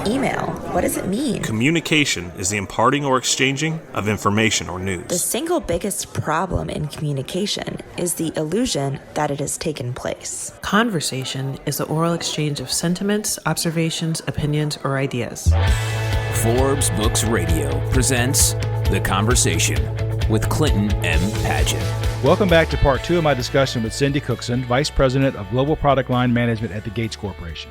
email? What does it mean? Communication is the imparting or exchanging of information or news. The single biggest problem in communication is the illusion that it has taken place. Conversation is the oral exchange of sentiments, observations, opinions, or ideas. Forbes Books Radio presents The Conversation with Clinton M. Padgett. Welcome back to part 2 of my discussion with Cindy Cookson, Vice President of Global Product Line Management at the Gates Corporation.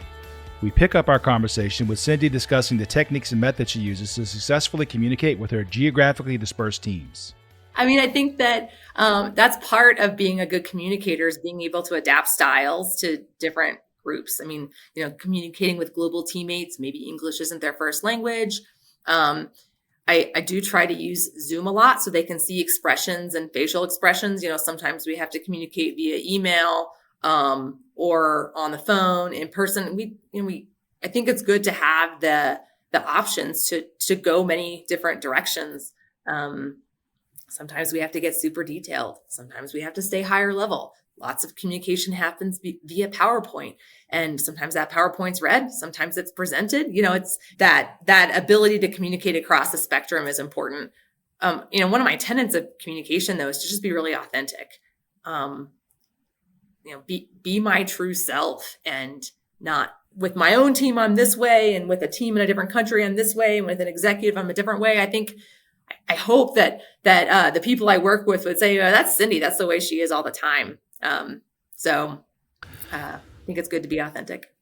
We pick up our conversation with Cindy discussing the techniques and methods she uses to successfully communicate with her geographically dispersed teams. I think that that's part of being a good communicator is being able to adapt styles to different groups. Communicating with global teammates, maybe English isn't their first language. I do try to use Zoom a lot so they can see expressions and facial expressions. Sometimes we have to communicate via email or on the phone, in person. I think it's good to have the options to go many different directions. Sometimes we have to get super detailed. Sometimes we have to stay higher level. Lots of communication happens via PowerPoint, and sometimes that PowerPoint's read, sometimes it's presented. It's that ability to communicate across the spectrum is important. One of my tenets of communication, though, is to just be really authentic. Be my true self, and not with my own team, I'm this way, and with a team in a different country, I'm this way, and with an executive, I'm a different way. I hope that the people I work with would say, that's Cindy. That's the way she is all the time. So I think it's good to be authentic.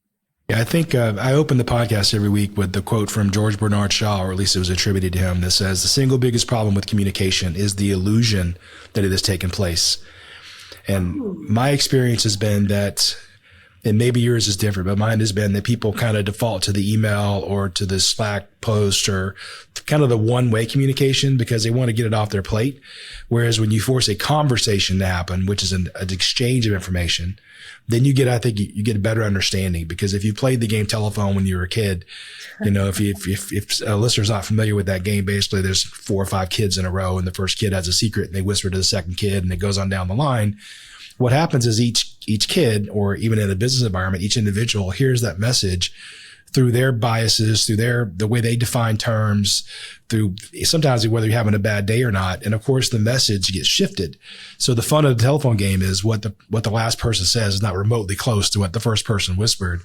Yeah, I think I open the podcast every week with the quote from George Bernard Shaw, or at least it was attributed to him, that says, the single biggest problem with communication is the illusion that it has taken place. And my experience has been that, and maybe yours is different, but mine has been that people kind of default to the email or to the Slack post or kind of the one-way communication because they want to get it off their plate. Whereas when you force a conversation to happen, which is an exchange of information, then you get a better understanding. Because if you played the game telephone when you were a kid, if a listener's not familiar with that game, basically there's 4 or 5 kids in a row and the first kid has a secret and they whisper to the second kid and it goes on down the line. What happens is each kid, or even in a business environment, each individual hears that message through their biases, through the way they define terms, through sometimes whether you're having a bad day or not. And of course, the message gets shifted. So the fun of the telephone game is what the last person says is not remotely close to what the first person whispered.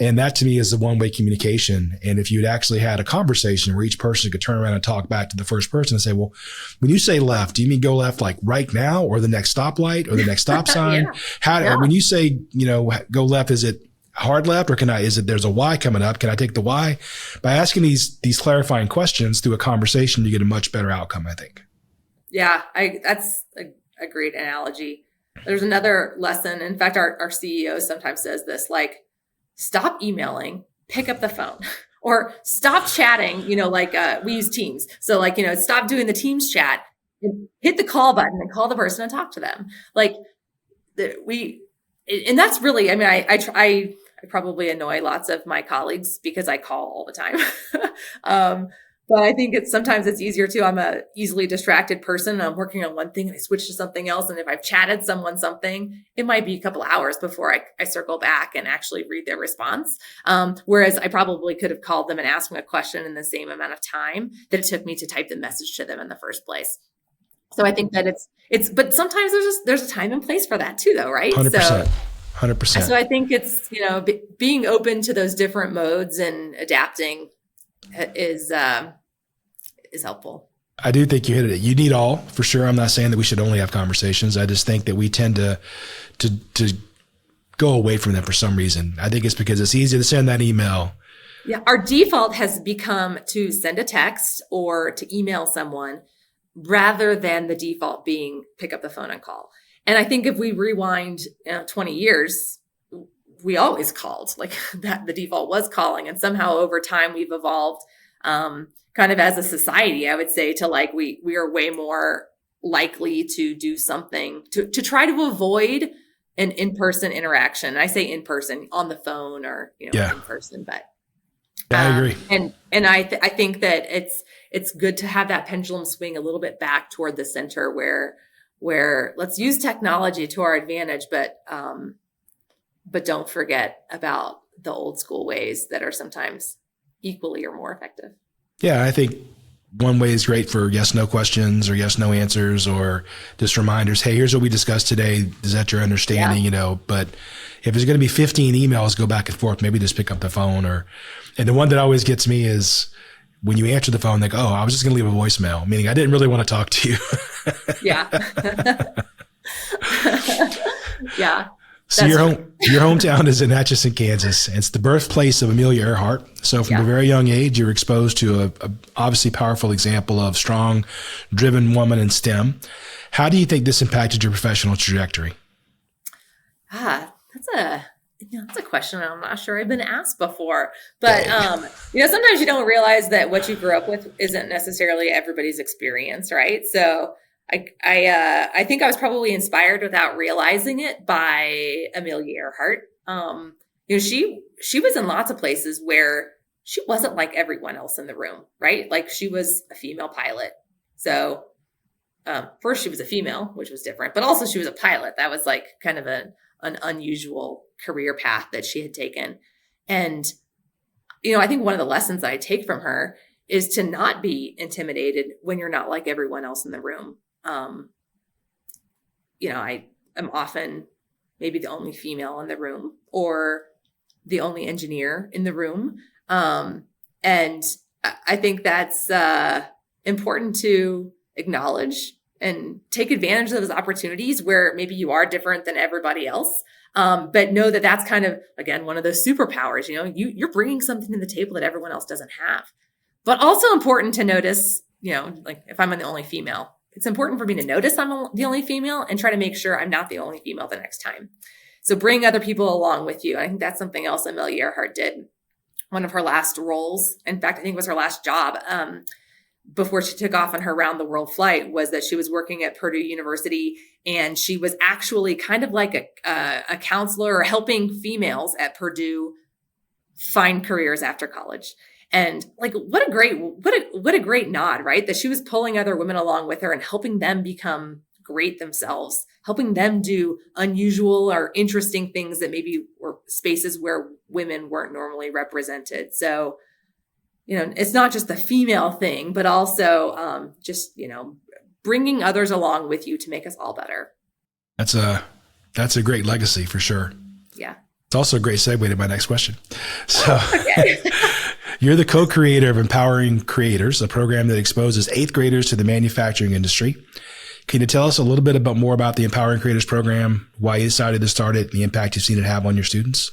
And that to me is the one-way communication. And if you'd actually had a conversation where each person could turn around and talk back to the first person and say, well, when you say left, do you mean go left like right now or the next stoplight or the next stop sign? When you say, go left, is it hard left or there's a Y coming up? Can I take the Y? By asking these clarifying questions through a conversation, you get a much better outcome, I think. Yeah, that's a great analogy. There's another lesson. In fact, our CEO sometimes says this, like, stop emailing, pick up the phone, or stop chatting, we use Teams. So stop doing the Teams chat and hit the call button and call the person and talk to them. And that's really, I probably annoy lots of my colleagues because I call all the time. But I think sometimes it's easier too. I'm a easily distracted person and I'm working on one thing and I switch to something else. And if I've chatted someone something, it might be a couple hours before I circle back and actually read their response. Whereas I probably could have called them and asked them a question in the same amount of time that it took me to type the message to them in the first place. So I think that but sometimes there's a time and place for that too, though, right? 100%. 100%. So I think it's, being open to those different modes and adapting is helpful. I do think you hit it. You need all, for sure. I'm not saying that we should only have conversations. I just think that we tend to go away from them for some reason. I think it's because it's easy to send that email. Yeah. Our default has become to send a text or to email someone rather than the default being pick up the phone and call. And I think if we rewind 20 years, we always called, like that the default was calling. And somehow over time we've evolved kind of as a society, I would say, to we are way more likely to do something to try to avoid an in-person interaction. I say in-person on the phone or, in person, but I agree. And I think that it's good to have that pendulum swing a little bit back toward the center where let's use technology to our advantage, but don't forget about the old school ways that are sometimes equally or more effective. Yeah, I think one way is great for yes, no questions or yes, no answers, or just reminders. Hey, here's what we discussed today. Is that your understanding? But if there's going to be 15 emails go back and forth, maybe just pick up the phone. And the one that always gets me is when you answer the phone, they go, oh, I was just going to leave a voicemail, meaning I didn't really want to talk to you. Yeah. Yeah. So your hometown is in Atchison, Kansas. It's the birthplace of Amelia Earhart. So from a very young age, you're exposed to a obviously powerful example of strong, driven woman in STEM. How do you think this impacted your professional trajectory? That's a question I'm not sure I've been asked before. But sometimes you don't realize that what you grew up with isn't necessarily everybody's experience, right? So I think I was probably inspired without realizing it by Amelia Earhart. She was in lots of places where she wasn't like everyone else in the room, right? Like she was a female pilot. So first she was a female, which was different, but also she was a pilot. That was like kind of an unusual career path that she had taken. And, I think one of the lessons I take from her is to not be intimidated when you're not like everyone else in the room. I am often maybe the only female in the room or the only engineer in the room. And I think that's important to acknowledge and take advantage of those opportunities where maybe you are different than everybody else. But know that that's kind of, again, one of those superpowers, you're bringing something to the table that everyone else doesn't have. But also important to notice, like if I'm the only female, it's important for me to notice I'm the only female and try to make sure I'm not the only female the next time. So bring other people along with you. I think that's something else Amelia Earhart did. One of her last roles, in fact, I think it was her last job, before she took off on her round the world flight, was that she was working at Purdue University, and she was actually kind of like a counselor or helping females at Purdue find careers after college. And like, what a great nod, right? That she was pulling other women along with her and helping them become great themselves, helping them do unusual or interesting things that maybe were spaces where women weren't normally represented. So, it's not just the female thing, but also bringing others along with you to make us all better. That's a great legacy for sure. Yeah. It's also a great segue to my next question. So you're the co-creator of Empowering Creators, a program that exposes 8th graders to the manufacturing industry. Can you tell us a little bit more about the Empowering Creators program, why you decided to start it, and the impact you've seen it have on your students?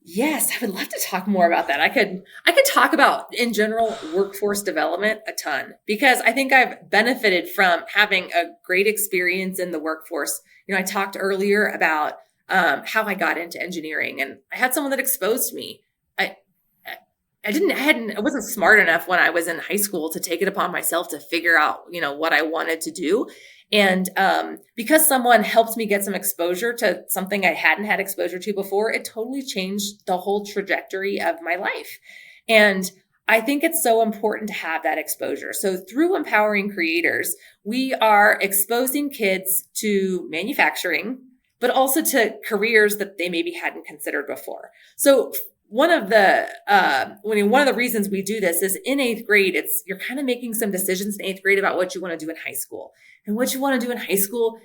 Yes, I would love to talk more about that. I could talk about, in general, workforce development a ton, because I think I've benefited from having a great experience in the workforce. I talked earlier about how I got into engineering, and I had someone that exposed me. I wasn't smart enough when I was in high school to take it upon myself to figure out, what I wanted to do. And because someone helped me get some exposure to something I hadn't had exposure to before, it totally changed the whole trajectory of my life. And I think it's so important to have that exposure. So through Empowering Creators, we are exposing kids to manufacturing, but also to careers that they maybe hadn't considered before. So one of the reasons we do this is in 8th grade, you're kind of making some decisions in 8th grade about what you want to do in high school. And what you want to do in high school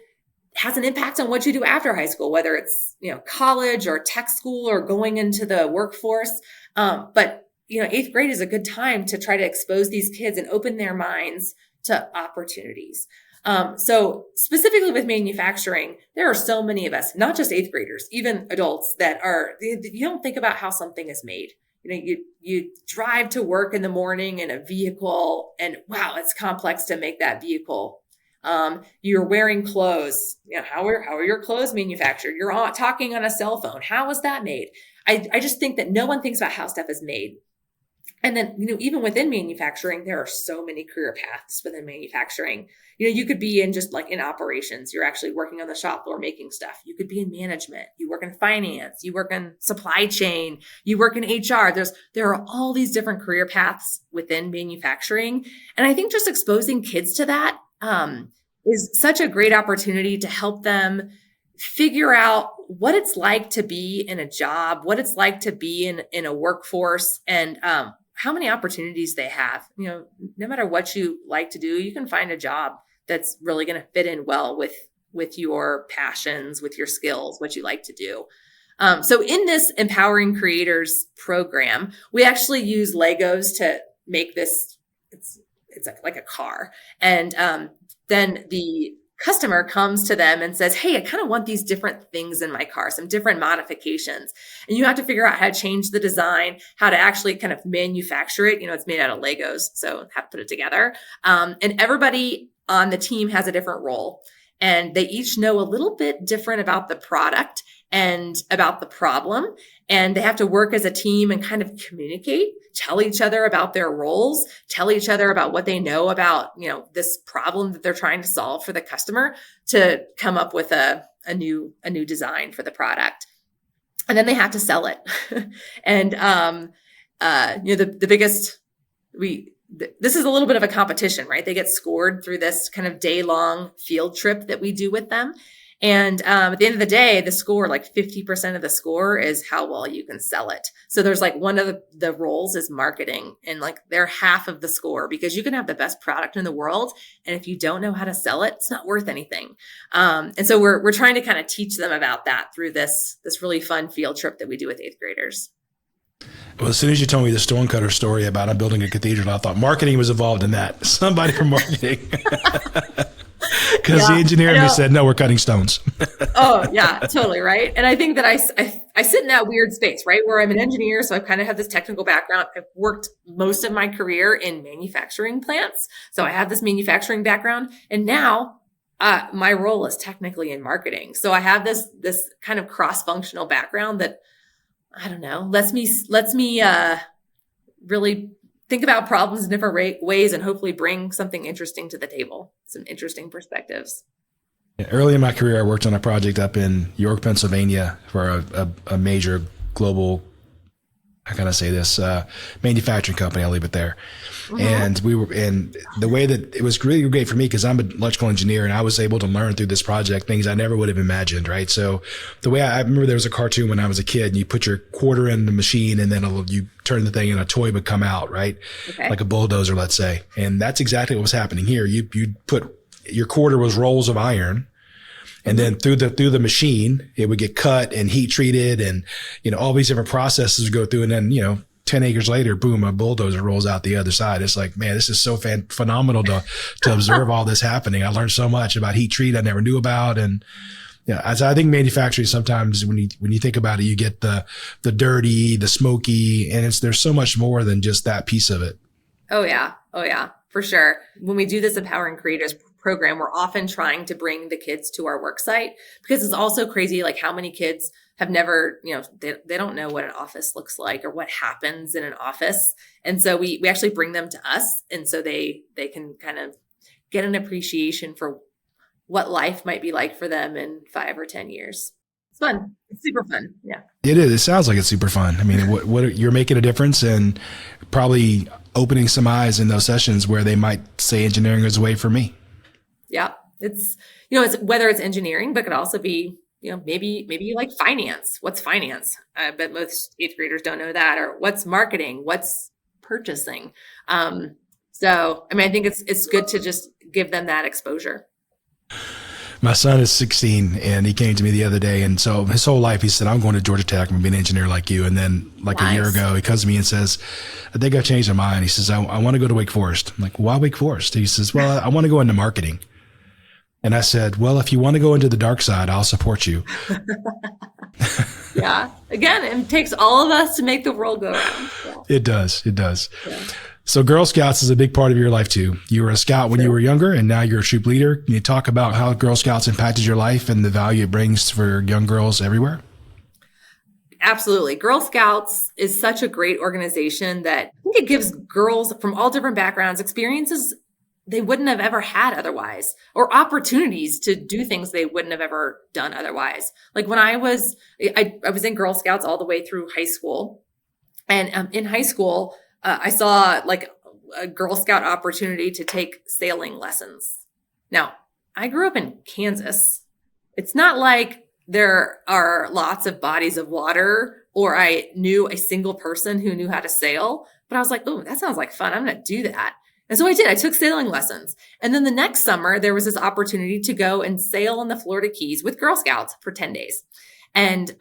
has an impact on what you do after high school, whether it's, college or tech school or going into the workforce. But 8th grade is a good time to try to expose these kids and open their minds to opportunities. So specifically with manufacturing, there are so many of us, not just 8th graders, even adults you don't think about how something is made. You drive to work in the morning in a vehicle and wow, it's complex to make that vehicle. You're wearing clothes. How are your clothes manufactured? You're talking on a cell phone. How was that made? I just think that no one thinks about how stuff is made. And then, even within manufacturing, there are so many career paths within manufacturing. You could be in just like in operations. You're actually working on the shop floor making stuff. You could be in management. You work in finance. You work in supply chain. You work in HR. There are all these different career paths within manufacturing. And I think just exposing kids to that is such a great opportunity to help them, figure out what it's like to be in a job, what it's like to be in a workforce, and how many opportunities they have. No matter what you like to do, you can find a job that's really going to fit in well with your passions, with your skills, what you like to do. So in this Empowering Creators program, we actually use Legos to make this. It's like a car, and then the customer comes to them and says, hey, I kind of want these different things in my car, some different modifications. And you have to figure out how to change the design, how to actually kind of manufacture it. It's made out of Legos, so have to put it together. And everybody on the team has a different role. And they each know a little bit different about the product and about the problem. And they have to work as a team and kind of communicate, tell each other about their roles, tell each other about what they know about, this problem that they're trying to solve for the customer to come up with a new design for the product. And then they have to sell it. And, the biggest, this is a little bit of a competition, right? They get scored through this kind of day-long field trip that we do with them. And at the end of the day, the score, like 50% of the score is how well you can sell it. So there's like one of the roles is marketing, and like they're half of the score, because you can have the best product in the world, and if you don't know how to sell it, it's not worth anything. And so we're trying to kind of teach them about that through this really fun field trip that we do with 8th graders. Well, as soon as you told me the stonecutter story about I'm building a cathedral, I thought marketing was involved in that. Somebody from marketing. Because the engineer in me said, no, we're cutting stones. Oh, yeah, totally. Right. And I think that I sit in that weird space, right, where I'm an engineer. So I kind of have this technical background. I've worked most of my career in manufacturing plants. So I have this manufacturing background. And now my role is technically in marketing. So I have this kind of cross-functional background that, I don't know, lets me really think about problems in different ways and hopefully bring something interesting to the table, some interesting perspectives. Early in my career, I worked on a project up in York, Pennsylvania for a major global, how can I say this, manufacturing company. I'll leave it there. Mm-hmm. And the way that it was really great for me, because I'm an electrical engineer, and I was able to learn through this project things I never would have imagined, right? So the way I remember, there was a cartoon when I was a kid, and you put your quarter in the machine, and then you turn the thing and a toy would come out, right? Okay. Like a bulldozer, let's say. And that's exactly what was happening here. You put your quarter was rolls of iron, and then through the machine, it would get cut and heat treated, and all these different processes would go through, and then 10 acres later, boom, a bulldozer rolls out the other side. It's like, man, this is so phenomenal to observe all this happening. I learned so much about heat treat I never knew about, and as I think manufacturing, sometimes when you think about it, you get the dirty, the smoky, and there's so much more than just that piece of it. Oh yeah, for sure. When we do this Empowering Creators program, we're often trying to bring the kids to our work site, because it's also crazy, like how many kids have never, they don't know what an office looks like or what happens in an office. And so we actually bring them to us. And so they can kind of get an appreciation for what life might be like for them in 5 or 10 years. It's fun. It's super fun. Yeah. It is. It sounds like it's super fun. I mean, what you're making a difference, and probably opening some eyes in those sessions where they might say engineering is a way for me. Yeah. It's, it's whether it's engineering, but it could also be, maybe you like finance. What's finance? I bet most 8th graders don't know that. Or what's marketing? What's purchasing? So, I mean, I think it's good to just give them that exposure. My son is 16, and he came to me the other day. And so his whole life, he said, I'm going to Georgia Tech. I'm going to be an engineer like you. And then a year ago, he comes to me and says, I think I've changed my mind. He says, I want to go to Wake Forest. I'm like, why Wake Forest? He says, well, I want to go into marketing. And I said, well, if you want to go into the dark side, I'll support you. Yeah. Again, it takes all of us to make the world go round. Yeah. It does. Yeah. So Girl Scouts is a big part of your life too. You were a scout when you were younger, and now you're a troop leader. Can you talk about how Girl Scouts impacted your life and the value it brings for young girls everywhere? Absolutely. Girl Scouts is such a great organization that I think it gives girls from all different backgrounds experiences they wouldn't have ever had otherwise, or opportunities to do things they wouldn't have ever done otherwise. Like when I was in Girl Scouts all the way through high school. And in high school, I saw like a Girl Scout opportunity to take sailing lessons. Now, I grew up in Kansas. It's not like there are lots of bodies of water, or I knew a single person who knew how to sail. But I was like, oh, that sounds like fun. I'm going to do that. And so I did. I took sailing lessons. And then the next summer, there was this opportunity to go and sail in the Florida Keys with Girl Scouts for 10 days. And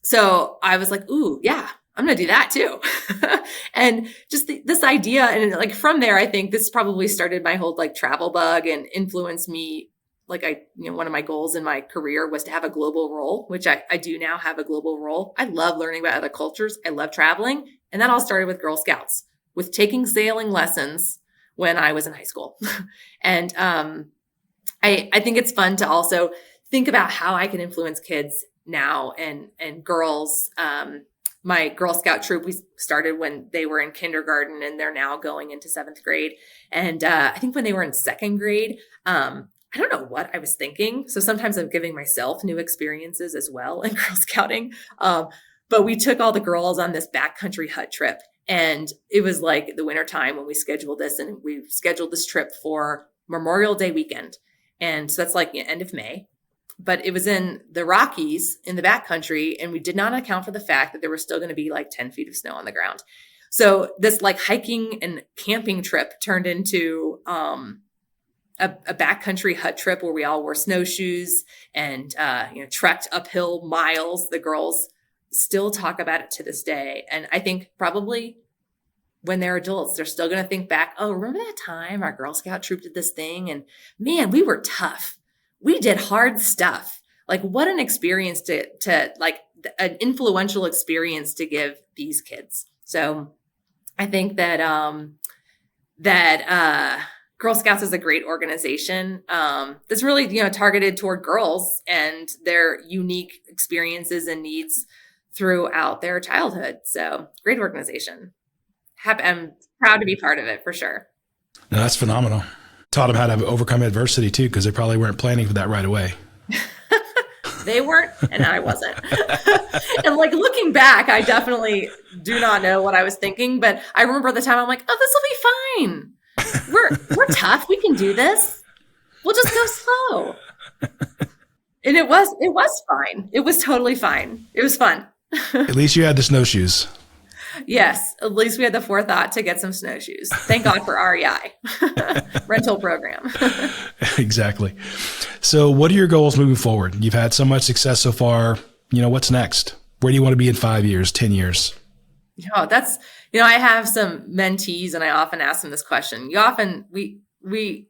so I was like, ooh, yeah, I'm going to do that too. And just this idea. And like from there, I think this probably started my whole like travel bug and influenced me. Like one of my goals in my career was to have a global role, which I do now have a global role. I love learning about other cultures. I love traveling. And that all started with Girl Scouts, with taking sailing lessons when I was in high school. And I think it's fun to also think about how I can influence kids now and girls. My Girl Scout troop, we started when they were in kindergarten, and they're now going into 7th grade. And I think when they were in 2nd grade, I don't know what I was thinking. So sometimes I'm giving myself new experiences as well in Girl Scouting. But we took all the girls on this backcountry hut trip. And it was like the wintertime when we scheduled this, and we scheduled this trip for Memorial Day weekend. And so that's like the end of May. But it was in the Rockies in the backcountry, and we did not account for the fact that there was still going to be like 10 feet of snow on the ground. So this like hiking and camping trip turned into a backcountry hut trip where we all wore snowshoes and trekked uphill miles. The girls still talk about it to this day. And I think probably when they're adults, they're still going to think back, oh, remember that time our Girl Scout troop did this thing? And man, we were tough. We did hard stuff. Like what an experience to like an influential experience to give these kids. So I think that, Girl Scouts is a great organization that's really, targeted toward girls and their unique experiences and needs throughout their childhood. So great organization. I'm proud to be part of it for sure. No, that's phenomenal. Taught them how to overcome adversity too, because they probably weren't planning for that right away. They weren't, and I wasn't. And like looking back, I definitely do not know what I was thinking, but I remember the time I'm like, oh, this will be fine. We're tough. We can do this. We'll just go slow. And it was fine. It was totally fine. It was fun. At least you had the snowshoes. Yes. At least we had the forethought to get some snowshoes. Thank God for REI rental program. Exactly. So what are your goals moving forward? You've had so much success so far. What's next? Where do you want to be in 5 years, 10 years? That's, I have some mentees and I often ask them this question. We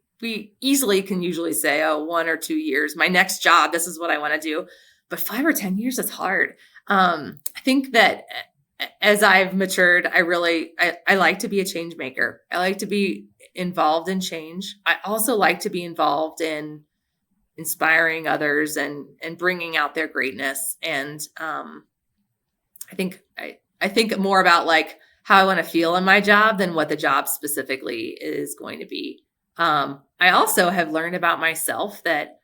easily can usually say, 1 or 2 years, my next job, this is what I want to do. But 5 or 10 years, it's hard. I think that as I've matured, I like to be a change maker. I like to be involved in change. I also like to be involved in inspiring others and bringing out their greatness. And I think more about like how I want to feel in my job than what the job specifically is going to be. I also have learned about myself that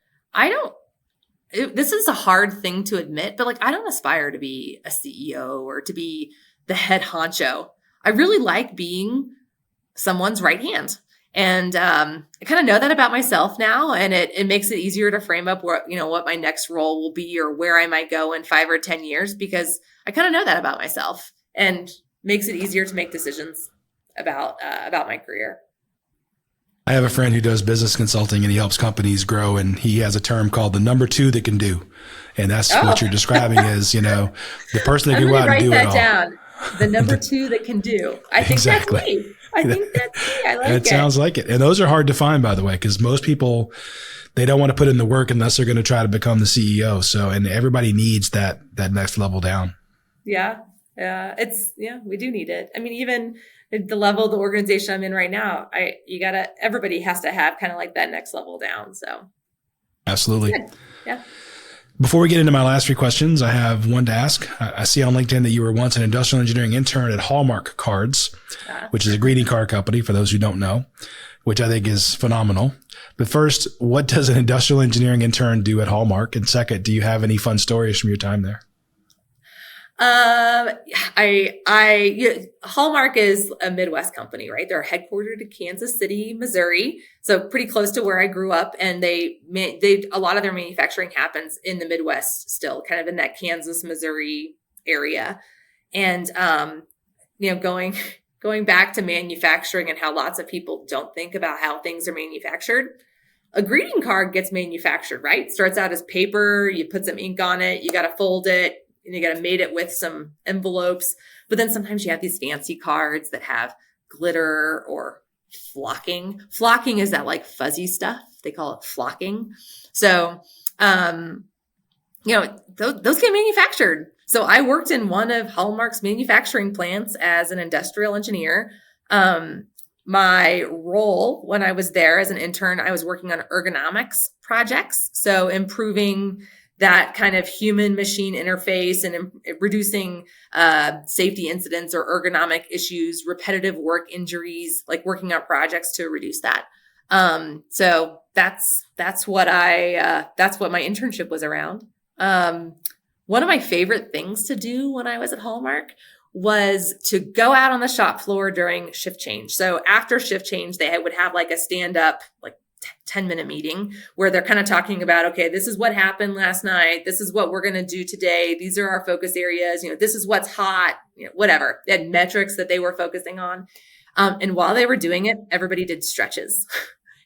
this is a hard thing to admit, but like, I don't aspire to be a CEO or to be the head honcho. I really like being someone's right hand. And I kind of know that about myself now. And it makes it easier to frame up what my next role will be or where I might go in 5 or 10 years, because I kind of know that about myself, and makes it easier to make decisions about my career. I have a friend who does business consulting, and he helps companies grow, and he has a term called the number 2 that can do. And that's what you're describing as, the person that can go out and do it all. Write that down. The number 2 that can do. I think exactly. That's me. I think that's me. I like it. That sounds like it. And those are hard to find, by the way, because most people, they don't want to put in the work unless they're going to try to become the CEO. So, and everybody needs that next level down. Yeah. We do need it. I mean, even at the level of the organization I'm in right now, everybody has to have kind of like that next level down. So. Absolutely. Good. Yeah. Before we get into my last 3 questions, I have one to ask. I see on LinkedIn that you were once an industrial engineering intern at Hallmark Cards, which is a greeting card company for those who don't know, which I think is phenomenal. But first, what does an industrial engineering intern do at Hallmark? And second, do you have any fun stories from your time there? Hallmark is a Midwest company, right? They're headquartered in Kansas City, Missouri, so pretty close to where I grew up. And a lot of their manufacturing happens in the Midwest still, kind of in that Kansas, Missouri area. And going back to manufacturing and how lots of people don't think about how things are manufactured. A greeting card gets manufactured, right? It starts out as paper, you put some ink on it, you got to fold it, and you got to mate it with some envelopes. But then sometimes you have these fancy cards that have glitter or flocking. Flocking is that like fuzzy stuff. They call it flocking. So, those get manufactured. So I worked in one of Hallmark's manufacturing plants as an industrial engineer. My role when I was there as an intern, I was working on ergonomics projects. So improving that kind of human machine interface and reducing safety incidents or ergonomic issues, repetitive work injuries, like working on projects to reduce that. So that's what my internship was around. One of my favorite things to do when I was at Hallmark was to go out on the shop floor during shift change. So after shift change, they would have like a stand up, like 10-minute meeting where they're kind of talking about, okay, this is what happened last night. This is what we're going to do today. These are our focus areas. This is what's hot, whatever. They had metrics that they were focusing on. And while they were doing it, everybody did stretches.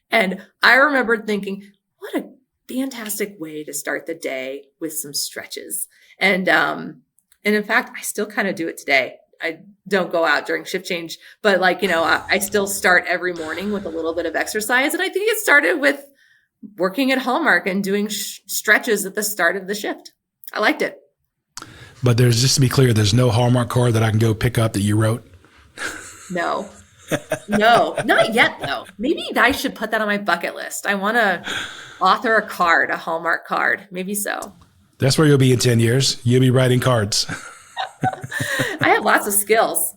And I remember thinking, what a fantastic way to start the day with some stretches. And in fact, I still kind of do it today. I don't go out during shift change, but I still start every morning with a little bit of exercise. And I think it started with working at Hallmark and doing stretches at the start of the shift. I liked it. But just to be clear, there's no Hallmark card that I can go pick up that you wrote? No, not yet though. Maybe I should put that on my bucket list. I want to author a Hallmark card. Maybe so. That's where you'll be in 10 years. You'll be writing cards. I have lots of skills.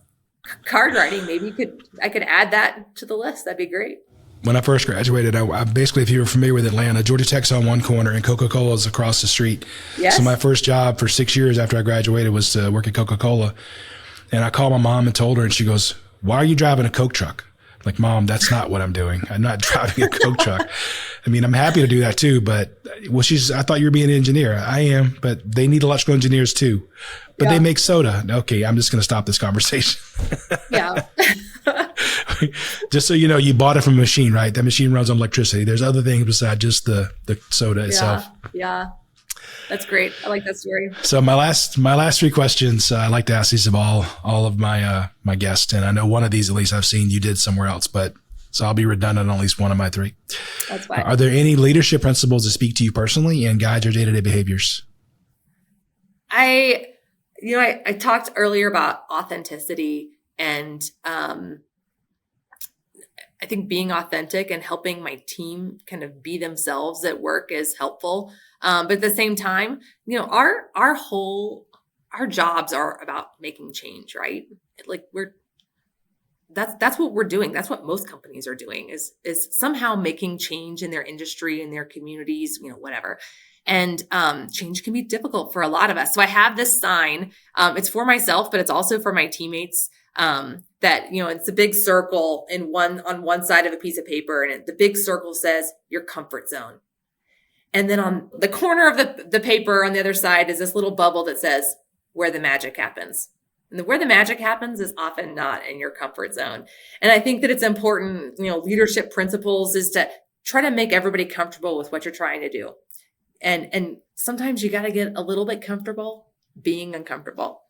Card writing, maybe I could add that to the list. That'd be great. When I first graduated, I basically, if you were familiar with Atlanta, Georgia Tech's on one corner and Coca-Cola is across the street. Yes. So my first job for 6 years after I graduated was to work at Coca-Cola. And I called my mom and told her, and she goes, "Why are you driving a Coke truck?" Like, Mom, that's not what I'm doing. I'm not driving a Coke truck. I mean, I'm happy to do that too, but I thought you were being an engineer. I am, but they need electrical engineers too. But They make soda. Okay, I'm just going to stop this conversation. Yeah. Just so you know, you bought it from a machine, right? That machine runs on electricity. There's other things besides just the soda itself. Yeah. That's great. I like that story. So my last three questions, I like to ask these of all of my my guests, and I know one of these at least I've seen you did somewhere else, but so I'll be redundant on at least one of my three. That's fine. Are there any leadership principles that speak to you personally and guide your day-to-day behaviors? I talked earlier about authenticity, and I think being authentic and helping my team kind of be themselves at work is helpful. But at the same time, our jobs are about making change, right? Like that's what we're doing. That's what most companies are doing is somehow making change in their industry, in their communities, whatever. And change can be difficult for a lot of us. So I have this sign. It's for myself, but it's also for my teammates. That, it's a big circle on one side of a piece of paper, and the big circle says your comfort zone. And then on the corner of the paper on the other side is this little bubble that says where the magic happens. And where the magic happens is often not in your comfort zone. And I think that it's important, leadership principles is to try to make everybody comfortable with what you're trying to do. And sometimes you got to get a little bit comfortable being uncomfortable.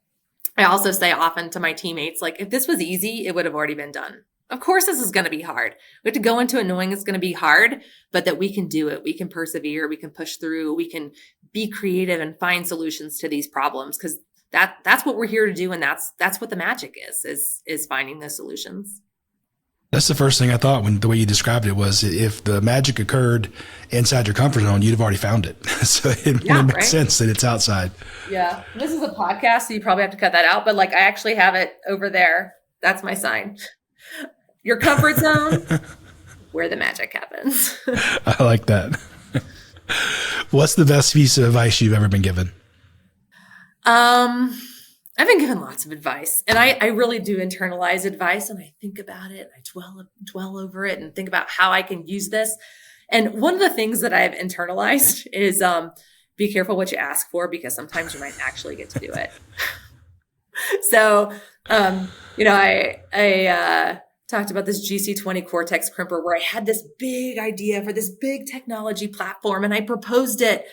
I also say often to my teammates, like, if this was easy, it would have already been done. Of course, this is going to be hard. We have to go into it knowing it's going to be hard, but that we can do it. We can persevere. We can push through. We can be creative and find solutions to these problems, because that's what we're here to do. And that's what the magic is finding those solutions. That's the first thing I thought when the way you described it was, if the magic occurred inside your comfort zone, you'd have already found it. So it makes sense that it's outside. Yeah. This is a podcast, so you probably have to cut that out, but I actually have it over there. That's my sign. Your comfort zone, where the magic happens. I like that. What's the best piece of advice you've ever been given? I've been given lots of advice, and I really do internalize advice, and I think about it, and I dwell over it and think about how I can use this. And one of the things that I've internalized is be careful what you ask for, because sometimes you might actually get to do it. So, I talked about this GC20 Cortex crimper where I had this big idea for this big technology platform, and I proposed it.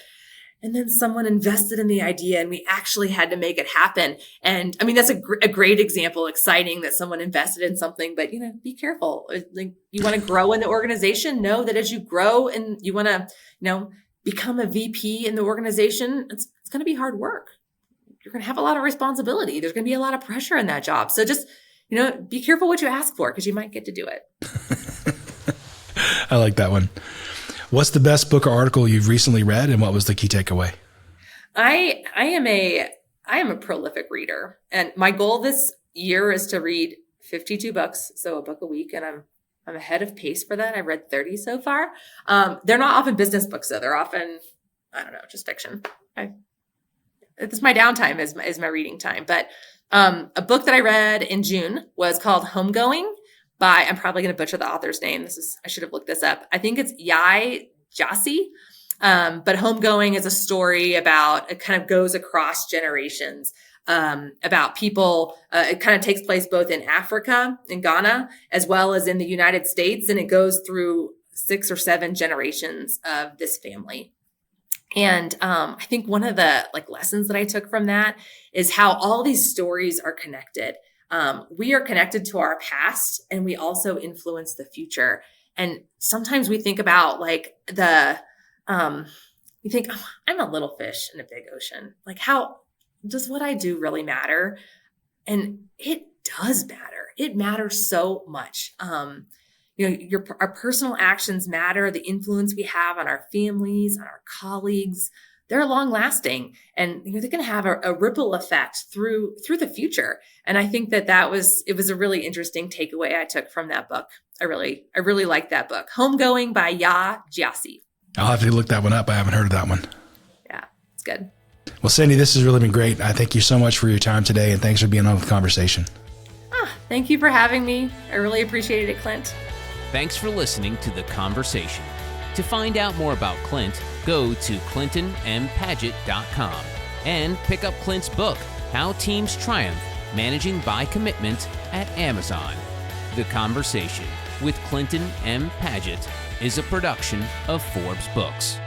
And then someone invested in the idea, and we actually had to make it happen. And I mean, that's a great example, exciting that someone invested in something, but be careful. Like, you want to grow in the organization, know that as you grow and you want to, become a VP in the organization, it's going to be hard work. You're going to have a lot of responsibility. There's going to be a lot of pressure in that job. So just, be careful what you ask for, because you might get to do it. I like that one. What's the best book or article you've recently read, and what was the key takeaway? I am a prolific reader, and my goal this year is to read 52 books, so a book a week, and I'm ahead of pace for that. I read 30 so far. They're not often business books, though. They're often, just fiction. It's my downtime is my reading time. But a book that I read in June was called Homegoing by, I'm probably going to butcher the author's name. I should have looked this up. I think it's Yai Jassi. But Homegoing is a story about, it kind of goes across generations, about people. It kind of takes place both in Africa, in Ghana, as well as in the United States. And it goes through 6 or 7 generations of this family. And I think one of the lessons that I took from that is how all these stories are connected. We are connected to our past, and we also influence the future. And sometimes we think about you think, oh, I'm a little fish in a big ocean. Like, how does what I do really matter? And it does matter. It matters so much. Our personal actions matter. The influence we have on our families, on our colleagues, they're long lasting, and they're going to have a ripple effect through the future. And I think it was a really interesting takeaway I took from that book. I really like that book. Homegoing by Yai Jassi. I'll have to look that one up. I haven't heard of that one. Yeah, it's good. Well, Cindy, this has really been great. I thank you so much for your time today, and thanks for being on the conversation. Thank you for having me. I really appreciated it, Clint. Thanks for listening to The Conversation. To find out more about Clint, go to clintonmpaget.com and pick up Clint's book, How Teams Triumph, Managing by Commitment, at Amazon. The Conversation with Clinton M. Paget is a production of Forbes Books.